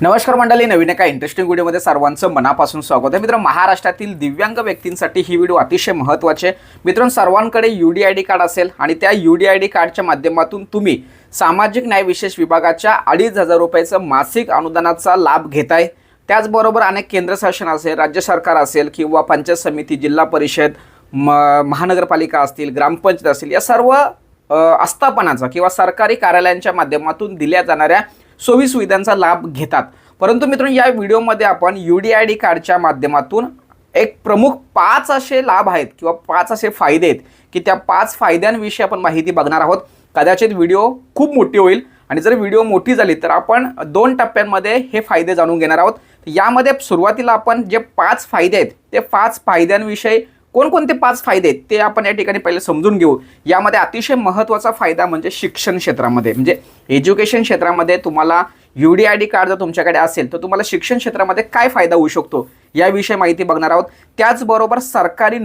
नमस्कार मंडळी, नवीन एका इंटरेस्टिंग व्हिडिओमध्ये सर्वांचं मनापासून स्वागत आहे. मित्रांनो, महाराष्ट्रातील दिव्यांग व्यक्तींसाठी ही व्हिडिओ अतिशय महत्त्वाची आहे. मित्रांनो, सर्वांकडे UDID कार्ड असेल आणि त्या UDID कार्डच्या माध्यमातून तुम्ही सामाजिक न्याय विशेष विभागाच्या 2,500 रुपयाचं मासिक अनुदानाचा लाभ घेताय. त्याचबरोबर अनेक केंद्र शासन असेल, राज्य सरकार असेल किंवा पंचायत समिती, जिल्हा परिषद, महानगरपालिका असतील, ग्रामपंचायत असेल, या सर्व आस्थापनाचा किंवा सरकारी कार्यालयांच्या माध्यमातून दिल्या जाणाऱ्या सोयी सुविधांचा लाभ घेतात. परंतु मित्रांनो, या व्हिडिओमध्ये आपण UDID कार्डच्या माध्यमातून एक प्रमुख 5 असे लाभ आहेत किंवा 5 असे फायदे आहेत की त्या 5 फायद्यांविषयी आपण माहिती बघणार आहोत. कदाचित व्हिडिओ खूप मोठी होईल आणि जर व्हिडिओ मोठी झाली तर आपण 2 टप्प्यांमध्ये हे फायदे जाणून घेणार आहोत. यामध्ये सुरुवातीला आपण जे 5 फायदे आहेत ते 5 फायद्यांविषयी कोणकोणते 5 फायदे आहेत ते आपण या ठिकाणी पहिले समजून घेऊ. यामध्ये अतिशय महत्त्वाचा फायदा म्हणजे शिक्षण क्षेत्रामध्ये, म्हणजे एज्युकेशन क्षेत्रामध्ये तुम्हाला UDID कार्ड जर तुमच्याकडे असेल तर तुम्हाला शिक्षण क्षेत्रामध्ये काय फायदा होऊ शकतो याविषयी माहिती बघणार आहोत. त्याचबरोबर सरकारी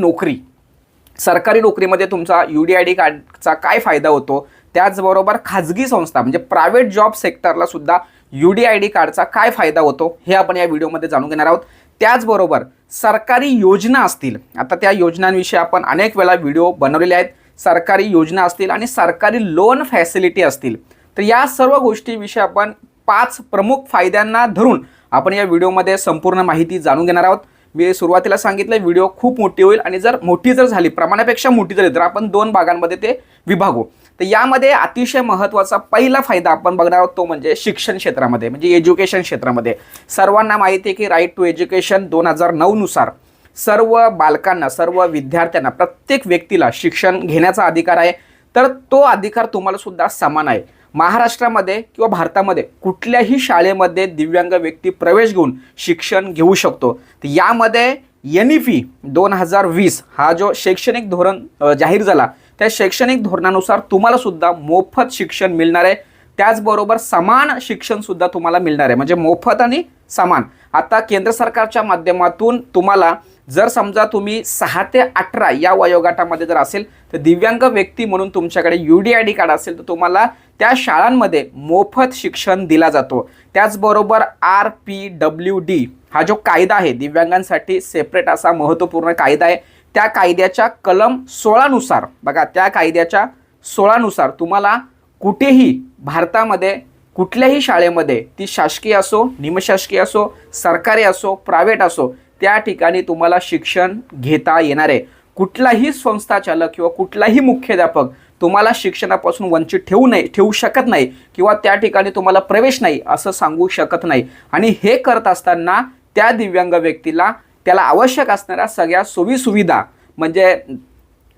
नोकरीमध्ये तुमचा UDID कार्डचा काय फायदा होतो, त्याचबरोबर खाजगी संस्था म्हणजे प्रायव्हेट जॉब सेक्टरला सुद्धा UDID कार्डचा काय फायदा होतो हे आपण या व्हिडिओमध्ये जाणून घेणार आहोत. त्याचबरोबर सरकारी योजना असतील, आता त्या योजनांविषयी आपण अनेक वेळा व्हिडिओ बनवलेले आहेत. सरकारी योजना असतील आणि सरकारी लोन फॅसिलिटी असतील, तर या सर्व गोष्टीविषयी आपण 5 प्रमुख फायद्यांना धरून आपण या व्हिडिओमध्ये संपूर्ण माहिती जाणून घेणार आहोत. मी सुरुवातीला सांगितलं व्हिडिओ खूप मोठी होईल आणि जर मोठी झाली, प्रमाणापेक्षा मोठी झाली तर आपण 2 भागांमध्ये ते विभागू. तर यामध्ये अतिशय महत्त्वाचा पहिला फायदा आपण बघणार आहोत तो म्हणजे शिक्षण क्षेत्रामध्ये, म्हणजे एज्युकेशन क्षेत्रामध्ये. सर्वांना माहिती आहे की राईट टू एज्युकेशन 2009 नुसार सर्व बालकांना, सर्व विद्यार्थ्यांना, प्रत्येक व्यक्तीला शिक्षण घेण्याचा अधिकार आहे. तर तो अधिकार तुम्हाला सुद्धा समान आहे. महाराष्ट्रामध्ये किंवा भारतामध्ये कुठल्याही शाळेमध्ये दिव्यांग व्यक्ती प्रवेश घेऊन शिक्षण घेऊ शकतो. तर यामध्ये NEP 2020 हा जो शैक्षणिक धोरण जाहीर झाला त्या शैक्षणिक धोरणानुसार तुम्हाला सुद्धा मोफत शिक्षण मिळणार आहे. त्याचबरोबर समान शिक्षण सुद्धा तुम्हाला मिळणार आहे, म्हणजे मोफत आणि समान. आता केंद्र सरकारच्या माध्यमातून तुम्हाला जर समजा तुम्ही 6 ते 18 या वयोगटामध्ये जर असेल तर दिव्यांग व्यक्ती म्हणून तुमच्याकडे UDID कार्ड असेल तर तुम्हाला त्या शाळांमध्ये मोफत शिक्षण दिला जातो. त्याचबरोबर RPWD हा जो कायदा आहे दिव्यांगांसाठी सेपरेट असा महत्त्वपूर्ण कायदा आहे. त्या कायद्याच्या कलम 16 नुसार, बघा, त्या कायद्याच्या 16 नुसार तुम्हाला कुठेही भारतामध्ये कुठल्याही शाळेमध्ये, ती शासकीय असो, निमशासकीय असो, सरकारी असो, प्रायव्हेट असो, त्या ठिकाणी तुम्हाला शिक्षण घेता येणार आहे. कुठलाही संस्थाचालक किंवा कुठलाही मुख्याध्यापक तुम्हाला शिक्षणापासून वंचित ठेवू शकत नाही किंवा त्या ठिकाणी तुम्हाला प्रवेश नाही असं सांगू शकत नाही. आणि हे करत असताना त्या दिव्यांग व्यक्तीला त्याला आवश्यक असणाऱ्या सगळ्या सोयीसुविधा, म्हणजे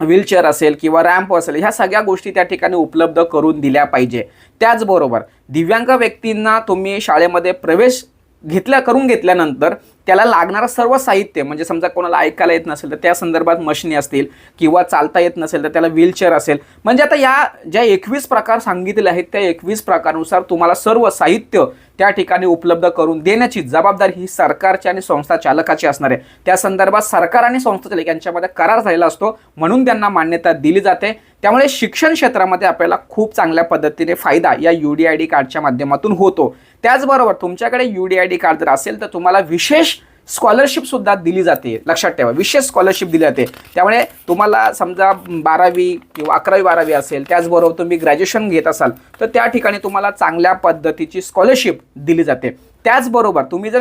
व्हीलचेअर असेल किंवा रॅम्प असेल, ह्या सगळ्या गोष्टी त्या ठिकाणी उपलब्ध करून दिल्या पाहिजे. त्याचबरोबर दिव्यांग व्यक्तींना तुम्ही शाळेमध्ये प्रवेश करून घेतल्यानंतर त्याला लागणारं सर्व साहित्य, म्हणजे समजा कोणाला ऐकायला येत नसेल तर त्या संदर्भात मशिनी असतील किंवा चालता येत नसेल तर त्याला व्हीलचेअर असेल, म्हणजे आता या ज्या 21 प्रकार सांगितलेले आहेत त्या 21 प्रकारानुसार तुम्हाला सर्व साहित्य त्या ठिकाणी उपलब्ध करून देण्याची जबाबदारी ही सरकारची आणि संस्था चालकाची असणार आहे. त्या संदर्भात सरकार आणि संस्था चालक यांच्यामध्ये करार झालेला असतो, म्हणून त्यांना मान्यता दिली जाते. त्यामुळे शिक्षण क्षेत्रामध्ये आपल्याला खूप चांगल्या पद्धतीने फायदा या UDID कार्डच्या माध्यमातून होतो. त्याचबरोबर तुमच्याकडे UDID कार्ड जर असेल तर तुम्हाला विशेष स्कॉलरशिप सुद्धा दिली जाते. लक्षात ठेवा, विशेष स्कॉलरशिप दिली जाते. त्यामुळे तुम्हाला समजा 12वी किंवा 11वी-12वी असेल, त्याचबरोबर तुम्ही ग्रॅज्युएशन घेत असाल तर त्या ठिकाणी तुम्हाला चांगल्या पद्धतीची स्कॉलरशिप दिली जाते. त्याचबरोबर तुम्ही जर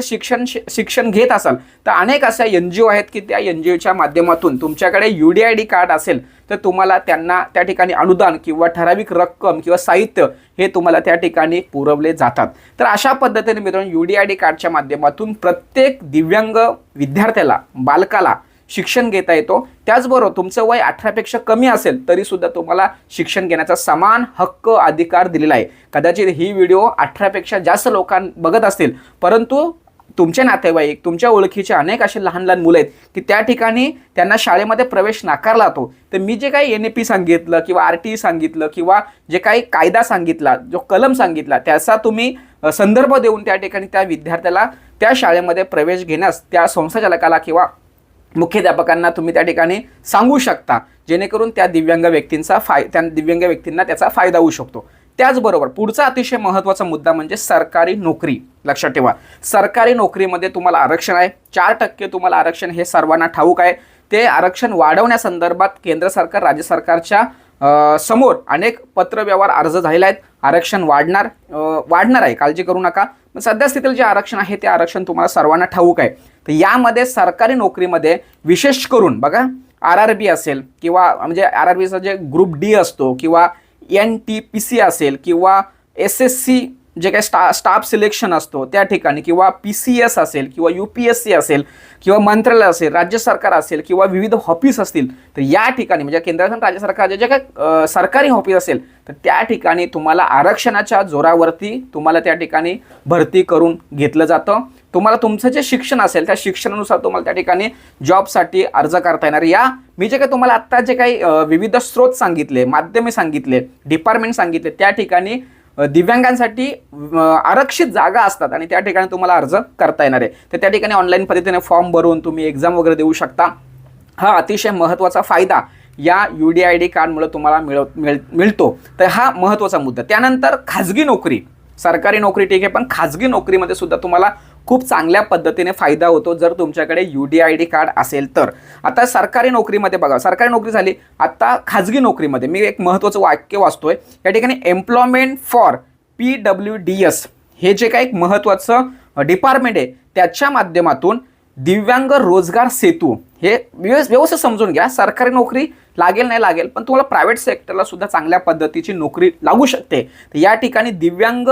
शिक्षण घेत असाल तर अनेक अशा NGO आहेत की त्या NGOच्या माध्यमातून तुमच्याकडे UDID कार्ड असेल तर तुम्हाला त्यांना त्या ठिकाणी अनुदान किंवा ठराविक रक्कम किंवा साहित्य हे तुम्हाला त्या ठिकाणी पुरवले जातात. तर अशा पद्धतीने मित्रांनो UDID कार्डच्या माध्यमातून प्रत्येक दिव्यांग विद्यार्थ्याला, बालकाला शिक्षण घेता येतो. त्याचबरोबर तुमचं वय 18पेक्षा कमी असेल तरी सुद्धा तुम्हाला शिक्षण घेण्याचा समान हक्क, अधिकार दिलेला आहे. कदाचित ही व्हिडिओ 18पेक्षा जास्त लोकांना बघत असतील, परंतु तुमचे नातेवाईक, तुमच्या ओळखीचे अनेक असे लहान लहान मुलं आहेत की त्या ठिकाणी त्यांना शाळेमध्ये प्रवेश नाकारला जातो. तर मी जे काही NEP सांगितलं किंवा RTE सांगितलं किंवा जे काही कायदा सांगितला, जो कलम सांगितला, त्याचा तुम्ही संदर्भ देऊन त्या ठिकाणी त्या विद्यार्थ्याला त्या शाळेमध्ये प्रवेश घेण्यास त्या संस्थाचालकाला किंवा मुख्याध्यापकांना तुम्ही त्या ठिकाणी सांगू शकता, जेणेकरून त्या दिव्यांग व्यक्तींना त्याचा फायदा होऊ शकतो. त्याचबरोबर पुढचा अतिशय महत्त्वाचा मुद्दा म्हणजे सरकारी नोकरी. लक्षात ठेवा, सरकारी नोकरीमध्ये तुम्हाला आरक्षण आहे. 4% तुम्हाला आरक्षण हे सर्वांना ठाऊक आहे. ते आरक्षण वाढवण्यासंदर्भात केंद्र सरकार राज्य सरकारच्या समोर अनेक पत्रव्यवहार अर्ज झालेले आहेत. आरक्षण वाढणार आहे, काळजी करू नका. सध्या स्थितीला जे आरक्षण आहे ते आरक्षण तुम्हाला सर्वांना ठाऊक आहे. तर यामध्ये सरकारी नोकरीमध्ये विशेष करून बघा, RRB असेल किंवा म्हणजे RRBचा जे ग्रुप D असतो किंवा NTPC असेल किंवा SSC जे काही स्टाफ सिलेक्शन असतो त्या ठिकाणी किंवा PCS असेल किंवा UPSC असेल किंवा मंत्रालय असेल, राज्य सरकार असेल किंवा विविध ऑफिस असतील, तर या ठिकाणी म्हणजे केंद्र आणि राज्य सरकारचे जे काही सरकारी ऑफिस असेल तर त्या ठिकाणी तुम्हाला आरक्षणाच्या जोरावरती तुम्हाला त्या ठिकाणी भरती करून घेतलं जातं. तुम्हाला तुमचं जे शिक्षण असेल त्या शिक्षणानुसार तुम्हाला त्या ठिकाणी जॉबसाठी अर्ज करता येणार. या मी जे काही तुम्हाला आत्ता जे काही विविध स्रोत सांगितले, माध्यमे सांगितले, डिपार्टमेंट सांगितले, त्या ठिकाणी दिव्यांगांसाठी आरक्षित जागा असतात आणि त्या ठिकाणी तुम्हाला अर्ज करता येणार आहे. तर त्या ठिकाणी ऑनलाईन पद्धतीने फॉर्म भरून तुम्ही एक्झाम वगैरे देऊ शकता. हा अतिशय महत्त्वाचा फायदा या UDID कार्डमुळे तुम्हाला मिळतो. तर हा महत्त्वाचा मुद्दा. त्यानंतर खाजगी नोकरी, सरकारी नोकरी ठीक आहे, पण खाजगी नोकरीमध्ये सुद्धा तुम्हाला खूप चांगल्या पद्धतीने फायदा होतो जर तुमच्याकडे UDID कार्ड असेल तर. आता सरकारी नोकरीमध्ये बघा, सरकारी नोकरी झाली, आता खाजगी नोकरीमध्ये मी एक महत्त्वाचं वाक्य वाचतोय या ठिकाणी, एम्प्लॉयमेंट फॉर PWDS हे जे काही एक महत्त्वाचं डिपार्टमेंट आहे त्याच्या माध्यमातून दिव्यांग रोजगार सेतू हे व्यवस्थित समजून घ्या. सरकारी नोकरी लागेल नाही लागेल, पण तुम्हाला प्रायव्हेट सेक्टरला सुद्धा चांगल्या पद्धतीची नोकरी लागू शकते. तर या ठिकाणी दिव्यांग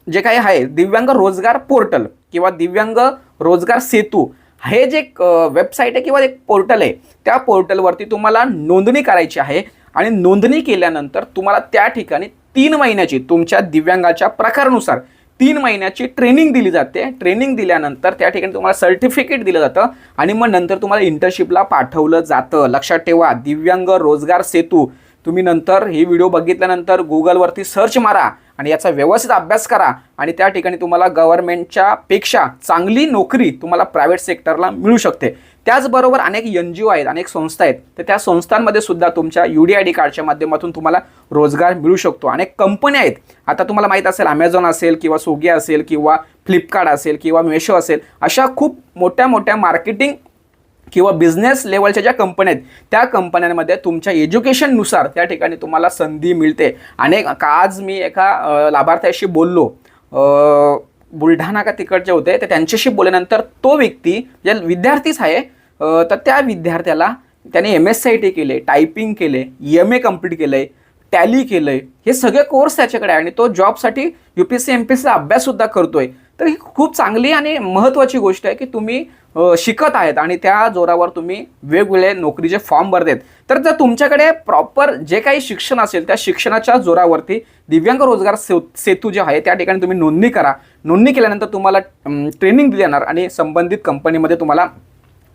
जे काही आहे, दिव्यांग रोजगार पोर्टल किंवा दिव्यांग रोजगार सेतू हे जे वेबसाईट आहे किंवा एक पोर्टल आहे, त्या पोर्टलवरती तुम्हाला नोंदणी करायची आहे आणि नोंदणी केल्यानंतर तुम्हाला त्या ठिकाणी 3 महिन्याची तुमच्या दिव्यांगाच्या प्रकारानुसार 3 महिन्याची ट्रेनिंग दिली जाते. ट्रेनिंग दिल्यानंतर त्या ठिकाणी तुम्हाला सर्टिफिकेट दिलं जातं आणि मग नंतर तुम्हाला इंटर्नशिपला पाठवलं जातं. लक्षात ठेवा, दिव्यांग रोजगार सेतू. तुम्ही नंतर ही व्हिडिओ बघितल्यानंतर गुगलवरती सर्च मारा आणि याचा व्यवस्थित अभ्यास करा आणि त्या ठिकाणी तुम्हाला गव्हर्नमेंटच्या पेक्षा चांगली नोकरी तुम्हाला प्रायव्हेट सेक्टरला मिळू शकते. त्याचबरोबर अनेक NGO आहेत, अनेक संस्था आहेत, तर त्या संस्थांमध्ये सुद्धा तुमच्या UDID कार्डच्या माध्यमातून तुम्हाला रोजगार मिळू शकतो. अनेक कंपन्या आहेत, आता तुम्हाला माहीत असेल Amazon असेल किंवा स्विगी असेल किंवा फ्लिपकार्ट असेल किंवा मेशो असेल, अशा खूप मोठ्या मोठ्या मार्केटिंग किंवा बिझनेस लेवलच्या ज्या कंपन्या आहेत त्या कंपन्यांमध्ये तुमच्या एज्युकेशननुसार त्या ठिकाणी तुम्हाला संधी मिळते. आज मी एका लाभार्थ्याशी बोललो, बुलढाणा का तिकडचे होते, तर त्यांच्याशी बोलल्यानंतर तो व्यक्ती जे विद्यार्थीच आहे, तर त्या विद्यार्थ्याला त्याने MSCIT केले, टायपिंग केले, MA कंप्लीट केलंय, टॅली केलंय, हे सगळे कोर्स त्याच्याकडे आहे आणि तो जॉबसाठी UPSC MPSCचा अभ्याससुद्धा करतोय. तर ही खूप चांगली आणि महत्त्वाची गोष्ट आहे की तुम्ही शिकत आहेत आणि त्या जोरावर तुम्ही वेगवेगळे नोकरीचे फॉर्म भरतात. तर जर तुमच्याकडे प्रॉपर जे काही शिक्षण असेल त्या शिक्षणाच्या जोरावरती दिव्यांग रोजगार सेतू जे आहे त्या ठिकाणी तुम्ही नोंदणी करा. नोंदणी केल्यानंतर तुम्हाला ट्रेनिंग दिली जाणार आणि संबंधित कंपनीमध्ये तुम्हाला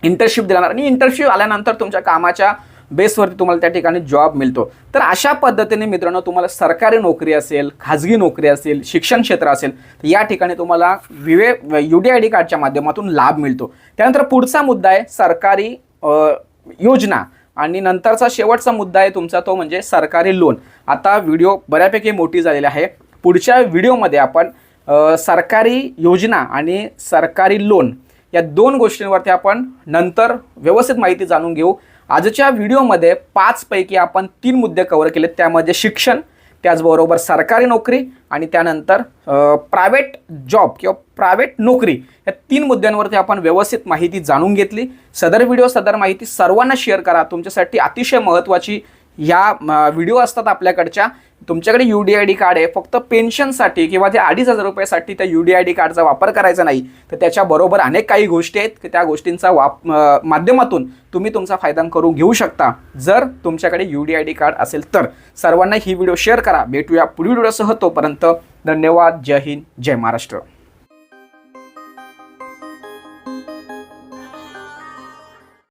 इंटर्नशिप दिला आणि इंटर्नशिप आल्यानंतर तुमच्या कामाच्या बेसवरती तुम्हाला त्या ठिकाणी जॉब मिळतो. तर अशा पद्धतीने मित्रांनो तुम्हाला सरकारी नोकरी असेल, खाजगी नोकरी असेल, शिक्षण क्षेत्र असेल, तर या ठिकाणी तुम्हाला UDID कार्डच्या माध्यमातून लाभ मिळतो. त्यानंतर पुढचा मुद्दा आहे सरकारी योजना आणि नंतरचा शेवटचा मुद्दा आहे तुमचा तो म्हणजे सरकारी लोन. आता व्हिडिओ बऱ्यापैकी मोठी झालेली आहे. पुढच्या व्हिडिओमध्ये आपण सरकारी योजना आणि सरकारी लोन या 2 गोष्टींवरती आपण नंतर व्यवस्थित माहिती जाणून घेऊ. आजच्या व्हिडिओमध्ये 5 पैकी आपण 3 मुद्दे कव्हर केलेत, त्यामध्ये शिक्षण, त्याचबरोबर सरकारी नोकरी आणि त्यानंतर प्रायव्हेट जॉब किंवा प्रायव्हेट नोकरी या 3 मुद्द्यांवरती आपण व्यवस्थित माहिती जाणून घेतली. सदर व्हिडिओ सदर माहिती सर्वांना शेअर करा. तुमच्यासाठी अतिशय महत्त्वाची ह्या व्हिडिओ असतात आपल्याकडच्या. तुमच्याकडे UDID कार्ड आहे, फक्त पेन्शनसाठी किंवा ते 2,500 रुपयासाठी त्या UDID कार्डचा वापर करायचा नाही, तर त्याच्याबरोबर अनेक काही गोष्टी आहेत की त्या गोष्टींचा माध्यमातून तुम्ही तुमचा फायदा करून घेऊ शकता जर तुमच्याकडे UDID कार्ड असेल तर. सर्वांना ही व्हिडिओ शेअर करा. भेटूया पुढील व्हिडिओसह. तोपर्यंत धन्यवाद. जय हिंद, जय महाराष्ट्र.